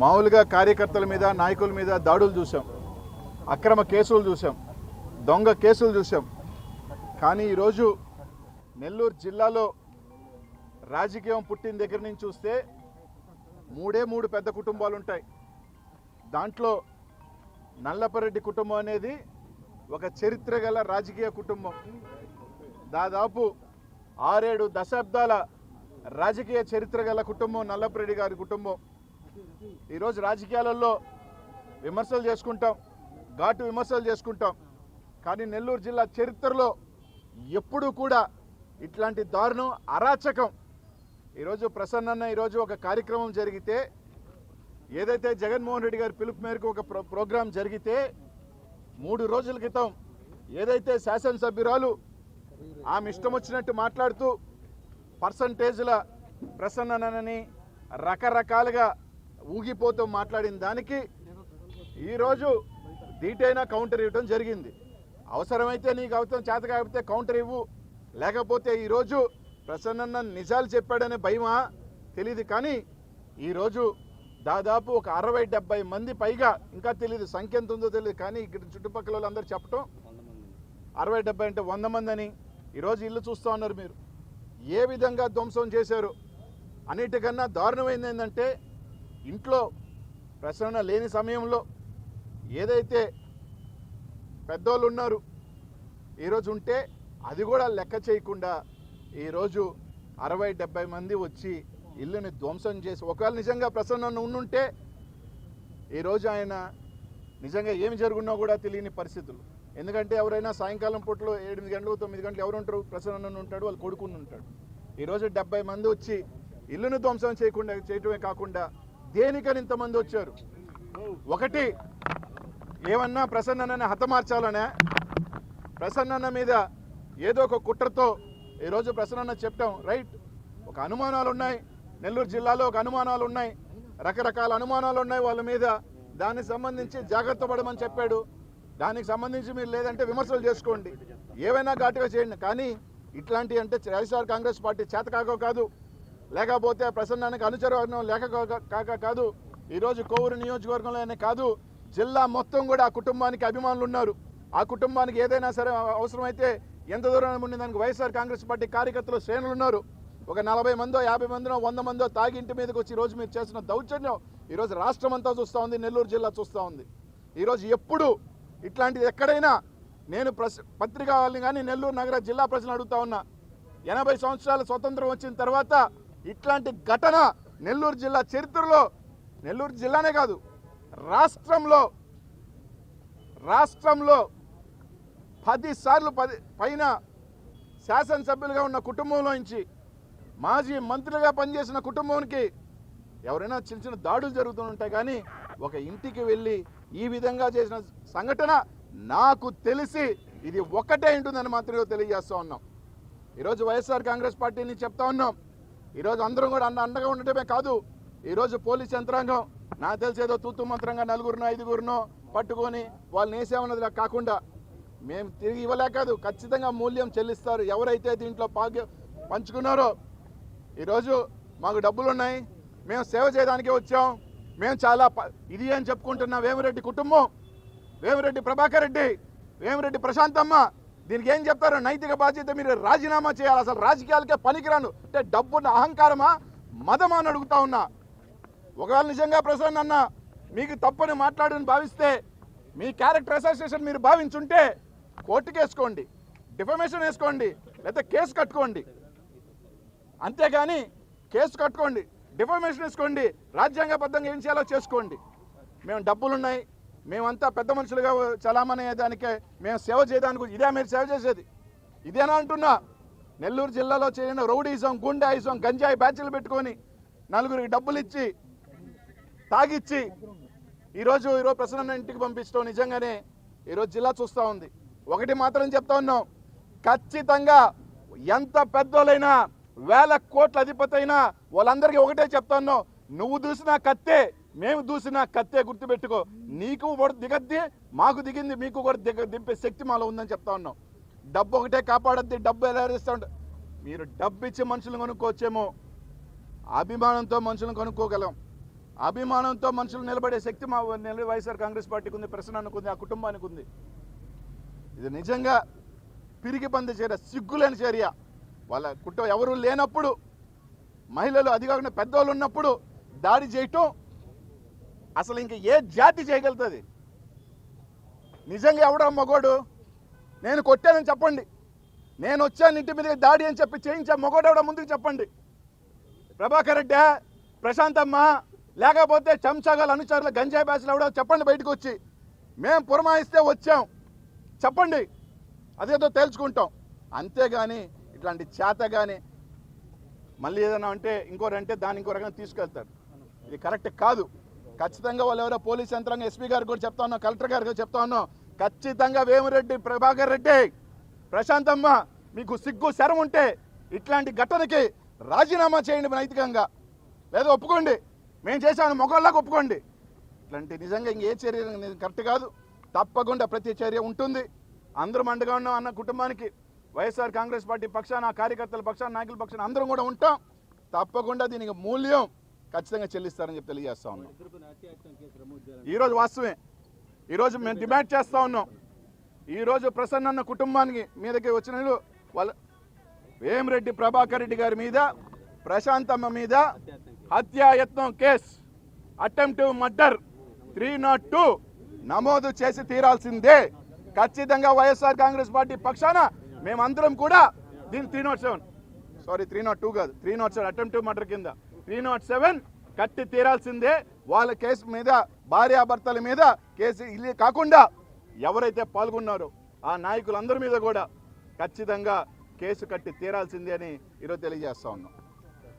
మామూలుగా కార్యకర్తల మీద నాయకుల మీద దాడులు చూసాం, అక్రమ కేసులు చూసాం, దొంగ కేసులు చూసాం. కానీ ఈరోజు నెల్లూరు జిల్లాలో రాజకీయం పుట్టిన దగ్గర నుంచి చూస్తే మూడు పెద్ద కుటుంబాలు ఉంటాయి. దాంట్లో నల్లపరెడ్డి కుటుంబం అనేది ఒక చరిత్ర గల రాజకీయ కుటుంబం. దాదాపు 6-7 దశాబ్దాల రాజకీయ చరిత్ర గల కుటుంబం నల్లపరెడ్డి గారి కుటుంబం. ఈరోజు రాజకీయాలలో విమర్శలు చేసుకుంటాం, ఘాటు విమర్శలు చేసుకుంటాం. కానీ నెల్లూరు జిల్లా చరిత్రలో ఎప్పుడూ కూడా ఇట్లాంటి దారుణం, అరాచకం. ఈరోజు ప్రసన్న ఈరోజు ఒక కార్యక్రమం జరిగితే, ఏదైతే జగన్మోహన్ రెడ్డి గారి పిలుపు మేరకు ఒక ప్రోగ్రాం జరిగితే 3 రోజుల క్రితం ఏదైతే శాసనసభ్యురాలు ఆమె ఇష్టం వచ్చినట్టు మాట్లాడుతూ పర్సంటేజ్ల ప్రసన్ననని రకరకాలుగా ఊగిపోతూ మాట్లాడిన దానికి ఈరోజు ధీటైన కౌంటర్ ఇవ్వడం జరిగింది. అవసరమైతే నీకు అవసరం చేత కాకపోతే కౌంటర్ ఇవ్వు, లేకపోతే ఈరోజు ప్రసన్న నిజాలు చెప్పాడనే భయమా తెలియదు. కానీ ఈరోజు దాదాపు ఒక 60-70 మంది పైగా, ఇంకా తెలియదు సంఖ్య ఎంత ఉందో తెలియదు, కానీ ఇక్కడ చుట్టుపక్కల వాళ్ళందరూ చెప్పటం 60-70 అంటే 100 మంది అని. ఈరోజు ఇల్లు చూస్తూ ఉన్నారు మీరు, ఏ విధంగా ధ్వంసం చేశారు. అన్నిటికన్నా దారుణమైంది ఏంటంటే, ఇంట్లో ప్రసన్న లేని సమయంలో ఏదైతే పెద్దోళ్ళు ఉన్నారు ఈరోజు ఉంటే అది కూడా లెక్క చేయకుండా ఈరోజు 60-70 మంది వచ్చి ఇల్లుని ధ్వంసం చేసి, ఒకవేళ నిజంగా ప్రసన్న ఉండుంటే ఈరోజు ఆయన నిజంగా ఏమి జరుగున్నా కూడా తెలియని పరిస్థితులు. ఎందుకంటే ఎవరైనా సాయంకాలం పూటలో 8 గంటలు 9 గంటలు ఎవరు ఉంటారు? ప్రసన్న ఉంటాడు, వాళ్ళు కొడుకుని ఉంటాడు. ఈరోజు 70 మంది వచ్చి ఇల్లును ధ్వంసం చేయటమే కాకుండా దేనికని ఇంతమంది వచ్చారు? ఒకటి, ఏమన్నా ప్రసన్నని హతమార్చాలనే, ప్రసన్న మీద ఏదో ఒక కుట్రతో ఈరోజు ప్రసన్న చెప్పటం రైట్. ఒక అనుమానాలు ఉన్నాయి, నెల్లూరు జిల్లాలో ఒక అనుమానాలు ఉన్నాయి, రకరకాల అనుమానాలు ఉన్నాయి వాళ్ళ మీద. దానికి సంబంధించి జాగ్రత్త పడమని చెప్పాడు. దానికి సంబంధించి మీరు లేదంటే విమర్శలు చేసుకోండి, ఏవైనా ఘాటుగా చేయండి. కానీ ఇట్లాంటి అంటే వైఎస్ఆర్ కాంగ్రెస్ పార్టీ చేతకాక కాదు, లేకపోతే ప్రసన్నానికి అనుచరవర్గం కాక కాదు. ఈరోజు కోవూరు నియోజకవర్గంలోనే కాదు, జిల్లా మొత్తం కూడా ఆ కుటుంబానికి అభిమానులు ఉన్నారు. ఆ కుటుంబానికి ఏదైనా సరే అవసరమైతే ఎంత దూరం ఉండి దానికి వైఎస్ఆర్ కాంగ్రెస్ పార్టీ కార్యకర్తలు శ్రేణులు ఉన్నారు. ఒక 40 మందో 50 మందినో 100 మందో తాగి ఇంటి మీదకి వచ్చి ఈరోజు మీరు చేసిన దౌర్జన్యం ఈరోజు రాష్ట్రం అంతా చూస్తూ ఉంది, నెల్లూరు జిల్లా చూస్తూ ఉంది. ఈరోజు ఎప్పుడు ఇట్లాంటిది ఎక్కడైనా నేను పత్రికా వాళ్ళని కానీ నెల్లూరు నగర జిల్లా ప్రజలను అడుగుతా ఉన్నా, 80 సంవత్సరాల స్వతంత్రం వచ్చిన తర్వాత ఇట్లాంటి ఘటన నెల్లూరు జిల్లా చరిత్రలో, నెల్లూరు జిల్లానే కాదు రాష్ట్రంలో 10 సార్లు పైన శాసనసభ్యులుగా ఉన్న కుటుంబంలో నుంచి మాజీ మంత్రులుగా పనిచేసిన కుటుంబానికి ఎవరైనా చిన్న చిన్న దాడులు జరుగుతుంటాయి. కానీ ఒక ఇంటికి వెళ్ళి ఈ విధంగా చేసిన సంఘటన నాకు తెలిసి ఇది ఒక్కటే ఉంటుందని మాత్రమే తెలియజేస్తూ ఉన్నాం. ఈరోజు వైఎస్ఆర్ కాంగ్రెస్ పార్టీని చెప్తా ఉన్నాం, ఈరోజు అందరం కూడా అండగా ఉండటమే కాదు, ఈరోజు పోలీస్ యంత్రాంగం నాకు తెలిసేదో తూతు మంత్రంగా 4-5 పట్టుకొని వాళ్ళని వేసేమన్నదిలా కాకుండా మేము తిరిగి ఇవ్వలే కాదు, ఖచ్చితంగా మూల్యం చెల్లిస్తారు. ఎవరైతే దీంట్లో పంచుకున్నారో ఈరోజు మాకు డబ్బులు ఉన్నాయి, మేము సేవ చేయడానికే వచ్చాం, మేము చాలా ఇది అని చెప్పుకుంటున్న వేమిరెడ్డి కుటుంబం, వేమిరెడ్డి ప్రభాకర్ రెడ్డి, వేమిరెడ్డి ప్రశాంతమ్మ, దీనికి ఏం చెప్తారో నైతిక బాధ్యత మీరు రాజీనామా చేయాలి. అసలు రాజకీయాలకే పనికిరాను అంటే డబ్బున్న అహంకారమా, మదమా అని అడుగుతా ఉన్నా. ఒకవేళ నిజంగా ప్రసన్న అన్న మీకు తప్పని మాట్లాడని భావిస్తే, మీ క్యారెక్టర్ అసోసియేషన్ మీరు భావించుంటే కోర్టుకు వేసుకోండి, డిఫమేషన్ వేసుకోండి, లేకపోతే కేసు కట్టుకోండి. అంతేగాని కేసు కట్టుకోండి, డిఫమేషన్ వేసుకోండి, రాజ్యాంగబద్ధంగా ఏం చేయాలో చేసుకోండి. మేము డబ్బులున్నాయి, మేమంతా పెద్ద మనుషులుగా చలామణి అయ్యేదానికే, మేము సేవ చేయడానికి ఇదే మీరు సేవ చేసేది ఇదేనా అంటున్నా. నెల్లూరు జిల్లాలో చేయని రౌడీజం, గుండాయిజం, గంజాయి బ్యాచ్లు పెట్టుకొని 4గురికి డబ్బులు ఇచ్చి తాగిచ్చి ఈరోజు ప్రసన్న ఇంటికి పంపించడం నిజంగానే ఈరోజు జిల్లా చూస్తూ ఉంది. ఒకటి మాత్రం చెప్తా ఉన్నాం, ఖచ్చితంగా ఎంత పెద్దోళ్ళైనా 1000 కోట్ల అధిపతి అయినా వాళ్ళందరికీ ఒకటే చెప్తా ఉన్నాం, నువ్వు దూసిన కత్తే, మేము దూసిన కత్తే, గుర్తుపెట్టుకో. నీకు కూడా దిగద్ది, మాకు దిగింది, మీకు కూడా దింపే శక్తి మాలో ఉందని చెప్తా ఉన్నాం. డబ్బు ఒకటే కాపాడద్ది, డబ్బు ఎలా ఇస్తూ ఉంటా. మీరు డబ్బు ఇచ్చి మనుషులను కొనుక్కోవచ్చేమో, అభిమానంతో మనుషులను కొనుక్కోగలం. అభిమానంతో మనుషులు నిలబడే శక్తి మా వైఎస్ఆర్ కాంగ్రెస్ పార్టీకి ఉంది, ప్రసన్నకు ఉంది, ఆ కుటుంబానికి ఉంది. ఇది నిజంగా పిరికి పంది చర్య, సిగ్గులేని చర్య. వాళ్ళ కుటుంబం ఎవరు లేనప్పుడు, మహిళలు అది కాకుండా పెద్దవాళ్ళు ఉన్నప్పుడు దాడి చేయటం అసలు ఇంక ఏ జాతి చేయగలుగుతుంది? నిజంగా ఎవడో మగోడు నేను కొట్టానని చెప్పండి, నేను వచ్చాను ఇంటి మీద దాడి అని చెప్పి చేయించా మగోడు ఎవడో ముందుకు చెప్పండి. ప్రభాకర్ రెడ్డి, ప్రశాంతమ్మ, లేకపోతే చెంచాగాల అనుచరుల గంజాయి బ్యాచ్లు ఎవడో చెప్పండి బయటకు వచ్చి. మేము పురమాయిస్తే వచ్చాం చెప్పండి, అదేదో తేల్చుకుంటాం. అంతేగాని ఇట్లాంటి చేత కానీ మళ్ళీ ఏదైనా అంటే ఇంకోరంటే దాన్ని ఇంకో రకంగా తీసుకెళ్తారు. ఇది కరెక్ట్ కాదు. ఖచ్చితంగా వాళ్ళు ఎవరో పోలీస్ యంత్రాంగం ఎస్పీ గారికి కూడా చెప్తా ఉన్నాం, కలెక్టర్ గారికి చెప్తా ఉన్నాం. ఖచ్చితంగా వేమిరెడ్డి ప్రభాకర్ రెడ్డి, ప్రశాంతమ్మ, మీకు సిగ్గు శరం ఉంటే ఇట్లాంటి ఘటనకి రాజీనామా చేయండి నైతికంగా, లేదా ఒప్పుకోండి, మేము చేసాము మొగోళ్ళగా ఒప్పుకోండి. ఇట్లాంటి నిజంగా ఇంకే చర్య కరెక్ట్ కాదు. తప్పకుండా ప్రతి చర్య ఉంటుంది. అందరం అండగా ఉన్నాం అన్న కుటుంబానికి వైఎస్ఆర్ కాంగ్రెస్ పార్టీ పక్షాన, కార్యకర్తల పక్షాన, నాయకుల పక్షాన అందరం కూడా ఉంటాం. తప్పకుండా దీనికి మూల్యం ఖచ్చితంగా చెల్లిస్తారని చెప్పి తెలియజేస్తా ఉన్నాం. ఈరోజు వాస్తవమే, ఈరోజు మేము డిమాండ్ చేస్తూ ఉన్నాం. ఈరోజు ప్రసన్న కుటుంబానికి మీదకి వచ్చిన వాళ్ళ వేమిరెడ్డి ప్రభాకర్ రెడ్డి గారి మీద, ప్రశాంతమ్మ మీద హత్యాయత్నం కేసు, అటెంప్టివ్ మర్డర్ 302 నమోదు చేసి తీరాల్సిందే. ఖచ్చితంగా వైఎస్ఆర్ కాంగ్రెస్ పార్టీ పక్షాన మేమందరం కూడా దీన్ని 302 కాదు, 307 అటెంప్టివ్ మర్డర్ కింద 307 కట్టి తీరాల్సిందే. వాళ్ళ కేసు మీద, భార్యాభర్తల మీద కేసు ఇల్లు కాకుండా ఎవరైతే పాల్గొన్నారో ఆ నాయకులందరి మీద కూడా ఖచ్చితంగా కేసు కట్టి తీరాల్సిందే అని ఈరోజు తెలియజేస్తా ఉన్నాం.